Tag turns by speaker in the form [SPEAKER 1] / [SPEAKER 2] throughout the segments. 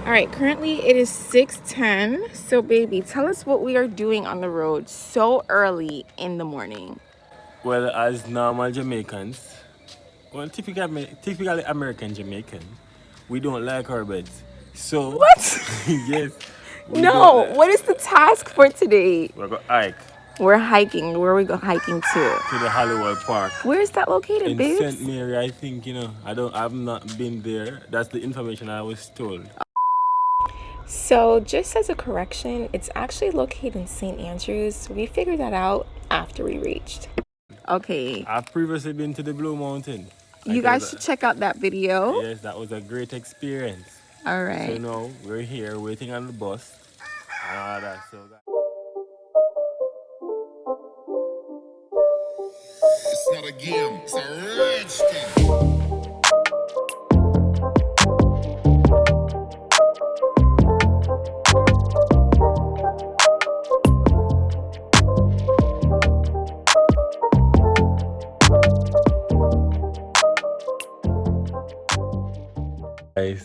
[SPEAKER 1] Alright, currently it is 6:10. So baby, tell us what we are doing on the road so early in the morning.
[SPEAKER 2] Well, as normal Jamaicans, well, typically American Jamaican, we don't like our beds. So,
[SPEAKER 1] What?
[SPEAKER 2] yes.
[SPEAKER 1] No, what is the task for today?
[SPEAKER 2] We're going to hike
[SPEAKER 1] We're hiking. Where are we hiking to?
[SPEAKER 2] to the Holywell Park.
[SPEAKER 1] Where is that located,
[SPEAKER 2] In
[SPEAKER 1] babes?
[SPEAKER 2] St. Mary, I think, I've not been there. That's the information I was told.
[SPEAKER 1] So just as a correction, it's actually located in St. Andrews. We figured that out after we reached. Okay.
[SPEAKER 2] I've previously been to the Blue Mountain.
[SPEAKER 1] You guys should check out that video.
[SPEAKER 2] Yes, that was a great experience.
[SPEAKER 1] All right.
[SPEAKER 2] So now we're here waiting on the bus and all that.
[SPEAKER 3] It's not a game, it's a rich thing.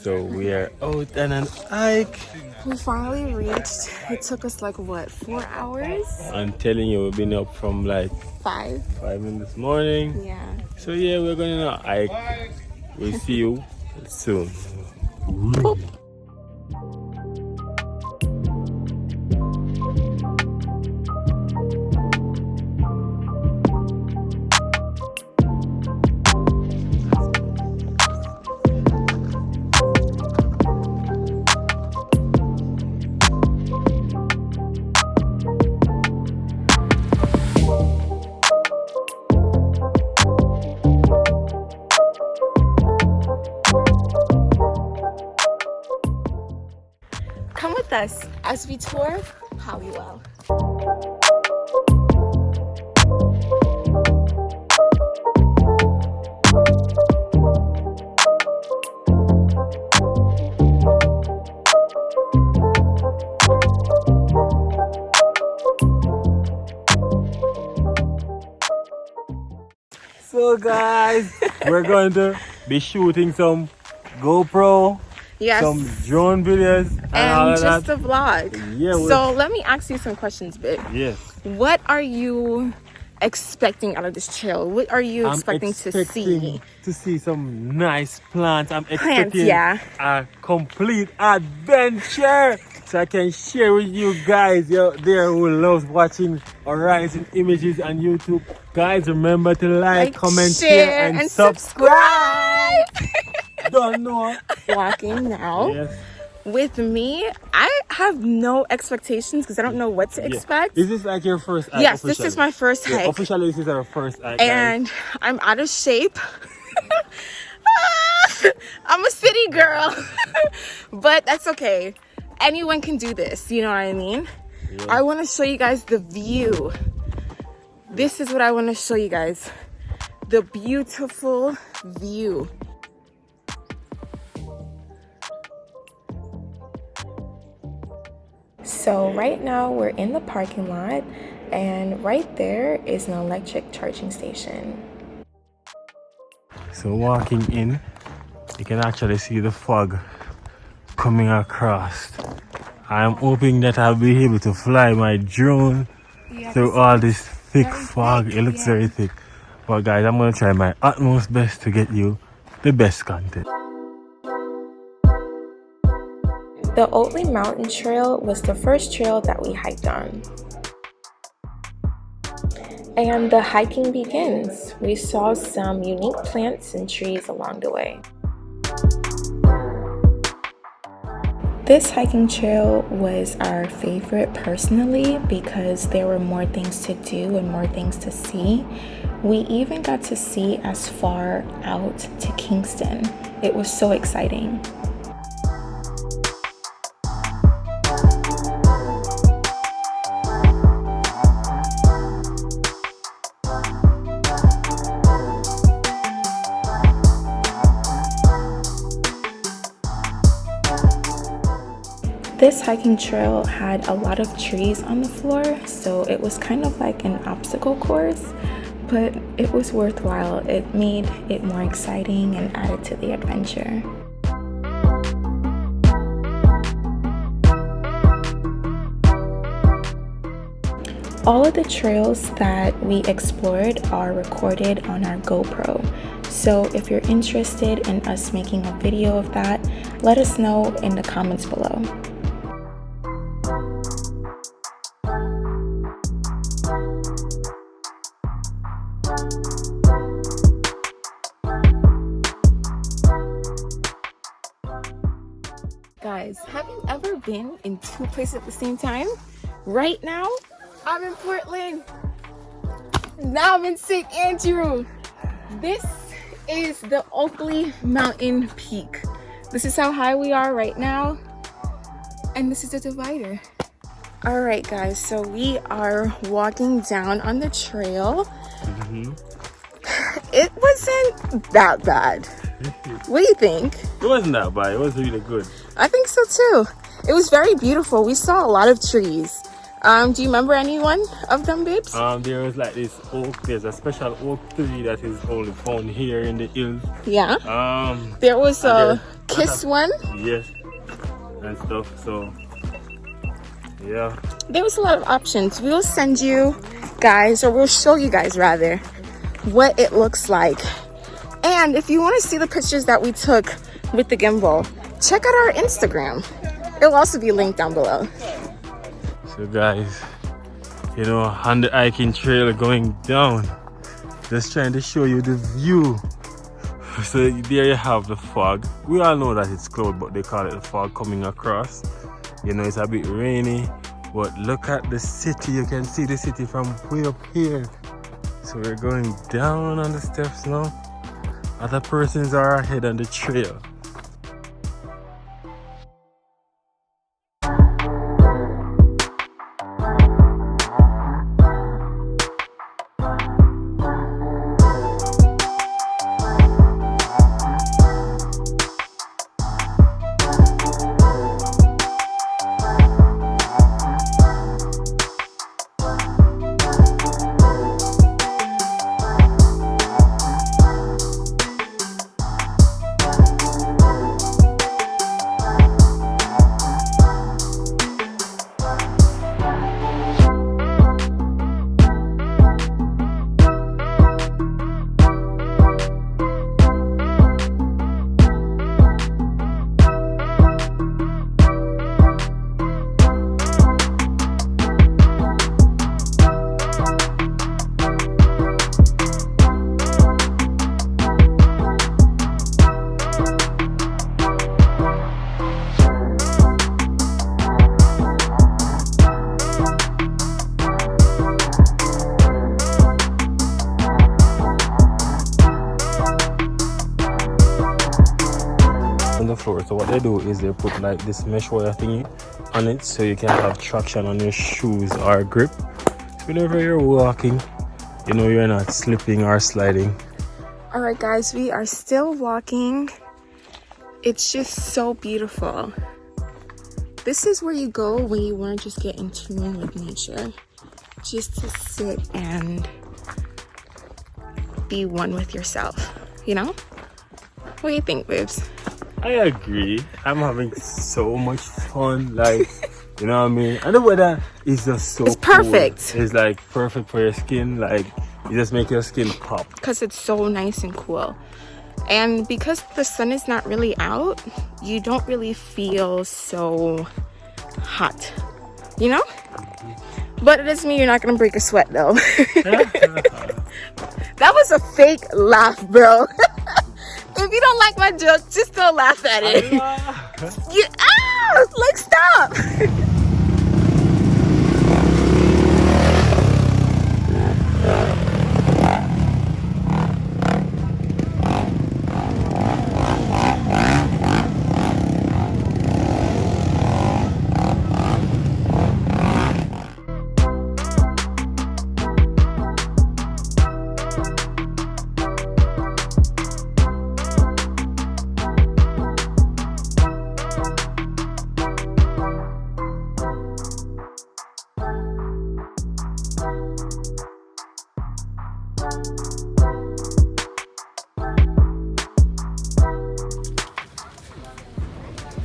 [SPEAKER 2] So we are out on an hike.
[SPEAKER 1] We finally reached. It took us like what, 4 hours?
[SPEAKER 2] I'm telling you, we've been up from like
[SPEAKER 1] 5
[SPEAKER 2] in this morning.
[SPEAKER 1] Yeah.
[SPEAKER 2] So yeah, we're gonna hike. We'll see you soon.
[SPEAKER 1] Boop. Come with us as we tour Holywell.
[SPEAKER 2] So guys, we're going to be shooting some GoPro,
[SPEAKER 1] Yes.
[SPEAKER 2] some drone videos, and all
[SPEAKER 1] And
[SPEAKER 2] of
[SPEAKER 1] just
[SPEAKER 2] that.
[SPEAKER 1] a vlog.
[SPEAKER 2] Yeah.
[SPEAKER 1] So let me ask you some questions, babe.
[SPEAKER 2] Yes.
[SPEAKER 1] What are you expecting out of this trail? What are you expecting to see?
[SPEAKER 2] To see some nice plants. I'm expecting
[SPEAKER 1] yeah.
[SPEAKER 2] a complete adventure. So I can share with you guys out there who loves watching Horizon Images on YouTube. Guys, remember to like, comment, share, and subscribe. Don't know.
[SPEAKER 1] Walking now.
[SPEAKER 2] Yes.
[SPEAKER 1] With me, I have no expectations because I don't know what to expect.
[SPEAKER 2] Is this like your first hike?
[SPEAKER 1] Yes, this is my first hike.
[SPEAKER 2] Officially, this is our first hike.
[SPEAKER 1] And I'm out of shape. I'm a city girl. But that's okay. Anyone can do this, you know what I mean?
[SPEAKER 2] Yeah.
[SPEAKER 1] I want to show you guys the view. This is what I want to show you guys. The beautiful view. So right now we're in the parking lot, and right there is an electric charging station.
[SPEAKER 2] So walking in, you can actually see the fog coming across. I'm hoping that I'll be able to fly my drone through all this thick fog. It looks very thick. But guys, I'm going to try my utmost best to get you the best content.
[SPEAKER 1] The Oatley Mountain Trail was the first trail that we hiked on. And the hiking begins. We saw some unique plants and trees along the way. This hiking trail was our favorite personally because there were more things to do and more things to see. We even got to see as far out to Kingston. It was so exciting. This hiking trail had a lot of trees on the floor, so it was kind of like an obstacle course, but it was worthwhile. It made it more exciting and added to the adventure. All of the trails that we explored are recorded on our GoPro. So if you're interested in us making a video of that, let us know in the comments below. Guys, have you ever been in two places at the same time? Right now, I'm in Portland. Now I'm in St. Andrew. This is the Oatley mountain peak. This is how high we are right now. And this is the divider. All right, guys, so we are walking down on the trail. It wasn't that bad. What do you think?
[SPEAKER 2] It wasn't that bad. It was really good.
[SPEAKER 1] I think so too. It was very beautiful. We saw a lot of trees. Do you remember any one of them, babes?
[SPEAKER 2] There was like this oak. There's a special oak tree that is only found here in the hills.
[SPEAKER 1] Yeah. There was a kiss one.
[SPEAKER 2] Yes. And stuff. So yeah.
[SPEAKER 1] There was a lot of options. We'll send you guys, or we'll show you guys rather, what it looks like. And if you want to see the pictures that we took with the gimbal, check out our Instagram. It'll also be linked down below.
[SPEAKER 2] So guys, you know, on the hiking trail going down, just trying to show you the view. So there you have the fog. We all know that it's cloud, but they call it the fog coming across. You know, it's a bit rainy, but look at the city. You can see the city from way up here. So we're going down on the steps now. Other persons are ahead on the trail. The floor. So what they do is they put like this mesh wire thingy on it so you can have traction on your shoes or grip. So whenever you're walking, you know you're not slipping or sliding.
[SPEAKER 1] All right, guys, we are still walking. It's just so beautiful. This is where you go when you want to just get in tune with nature, just to sit and be one with yourself, you know? What do you think, babes?
[SPEAKER 2] I agree. I'm having so much fun, like, you know what I mean? And the weather is just so
[SPEAKER 1] It's perfect.
[SPEAKER 2] Cool. It's like perfect for your skin, like you just make your skin pop.
[SPEAKER 1] Because it's so nice and cool. And because the sun is not really out, you don't really feel so hot, you know? But it doesn't mean you're not gonna break a sweat though. That was a fake laugh, bro. If you don't like my joke, just don't laugh at it. Like, stop.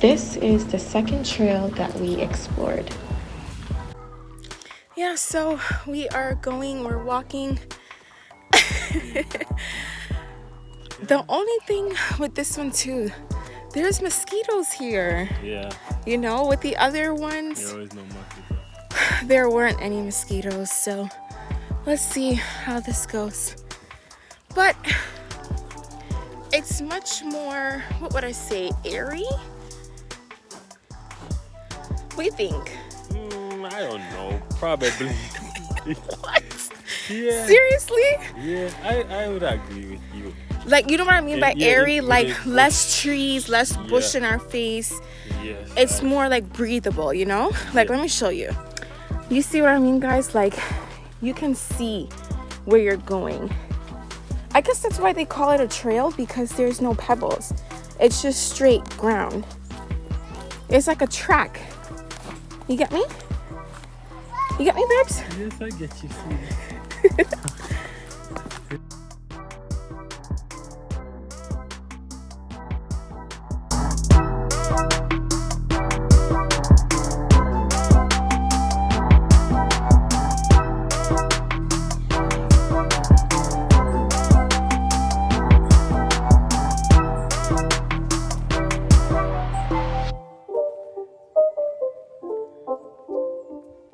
[SPEAKER 1] This is the second trail that we explored. Yeah, so we're walking. The only thing with this one too, there's mosquitoes here.
[SPEAKER 2] Yeah.
[SPEAKER 1] You know, with the other ones,
[SPEAKER 2] There is no mosquito.
[SPEAKER 1] there weren't any mosquitoes. So let's see how this goes. But it's much more, what would I say, airy? What do you think?
[SPEAKER 2] I don't know. Probably.
[SPEAKER 1] What?
[SPEAKER 2] Yeah.
[SPEAKER 1] Seriously?
[SPEAKER 2] Yeah, I would agree with you.
[SPEAKER 1] Like, you know what I mean by
[SPEAKER 2] Yeah,
[SPEAKER 1] airy?
[SPEAKER 2] it
[SPEAKER 1] Like
[SPEAKER 2] is
[SPEAKER 1] less trees, less bush
[SPEAKER 2] Yeah.
[SPEAKER 1] in our face.
[SPEAKER 2] Yes.
[SPEAKER 1] It's more like breathable, you know? Like,
[SPEAKER 2] Yeah.
[SPEAKER 1] let me show you. You see what I mean, guys? Like, you can see where you're going. I guess that's why they call it a trail, because there's no pebbles. It's just straight ground. It's like a track. You get me? You get me, babes?
[SPEAKER 2] Yes, I get you.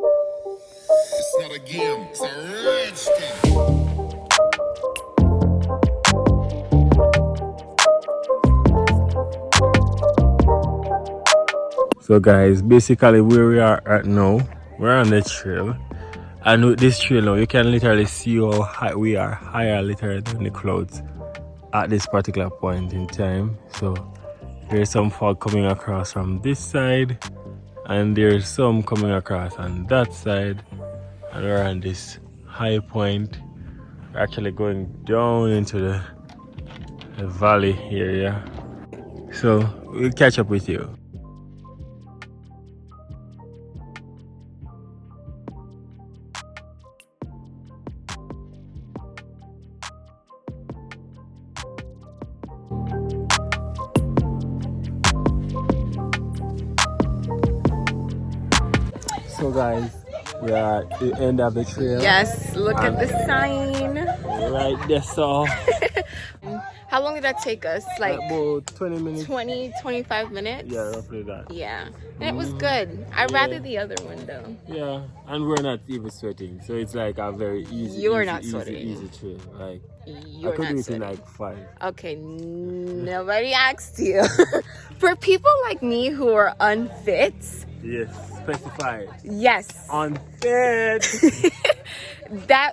[SPEAKER 3] It's not a game, it's a rich thing.
[SPEAKER 2] So guys, basically where we are at now, we're on the trail. And with this trail now, you can literally see how high we are, higher literally than the clouds at this particular point in time. So there's some fog coming across from this side, and there's some coming across on that side, and we're on this high point. We're actually going down into the valley area. So we'll catch up with you. So guys, we are at the end of the trail.
[SPEAKER 1] Yes, look at the sign.
[SPEAKER 2] Right there, so
[SPEAKER 1] How long did that take us? Like
[SPEAKER 2] about 20 minutes.
[SPEAKER 1] 20, 25 minutes?
[SPEAKER 2] Yeah, roughly that.
[SPEAKER 1] Yeah. And it was good. I'd rather the other one though.
[SPEAKER 2] Yeah, and we're not even sweating, so it's like a very easy.
[SPEAKER 1] You're
[SPEAKER 2] easy,
[SPEAKER 1] not
[SPEAKER 2] easy,
[SPEAKER 1] sweating.
[SPEAKER 2] Easy trail. Like
[SPEAKER 1] You're
[SPEAKER 2] I could
[SPEAKER 1] not
[SPEAKER 2] do it in
[SPEAKER 1] sweating.
[SPEAKER 2] like 5.
[SPEAKER 1] Okay, nobody asked you. For people like me who are unfit,
[SPEAKER 2] Yes, specify.
[SPEAKER 1] yes,
[SPEAKER 2] Unfit.
[SPEAKER 1] that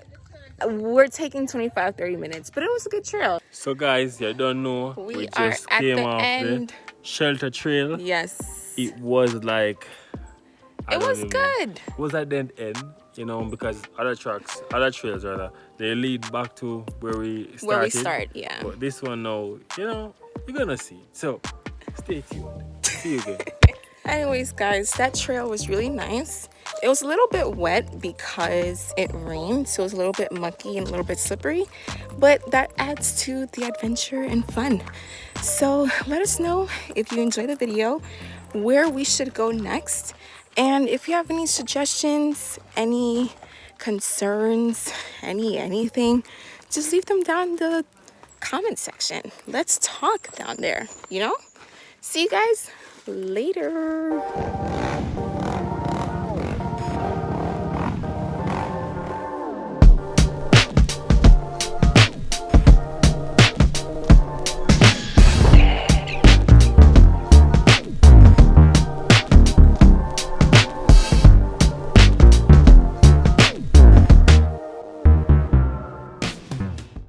[SPEAKER 1] we're taking 25-30 minutes, but it was a good trail.
[SPEAKER 2] So guys, you don't know,
[SPEAKER 1] We
[SPEAKER 2] just
[SPEAKER 1] are at
[SPEAKER 2] came
[SPEAKER 1] the
[SPEAKER 2] off
[SPEAKER 1] end.
[SPEAKER 2] the shelter trail.
[SPEAKER 1] Yes,
[SPEAKER 2] It was like
[SPEAKER 1] it was good.
[SPEAKER 2] It was at the end, you know, because other trails rather, they lead back to where we started.
[SPEAKER 1] Where we start, yeah.
[SPEAKER 2] But this one now, you know, you're gonna see. So stay tuned. See you again.
[SPEAKER 1] Anyways, guys, that trail was really nice. It was a little bit wet because it rained, so it was a little bit mucky and a little bit slippery, but that adds to the adventure and fun. So let us know if you enjoyed the video, where we should go next, and if you have any suggestions, any concerns, anything, just leave them down in the comment section. Let's talk down there, you know? See you guys later.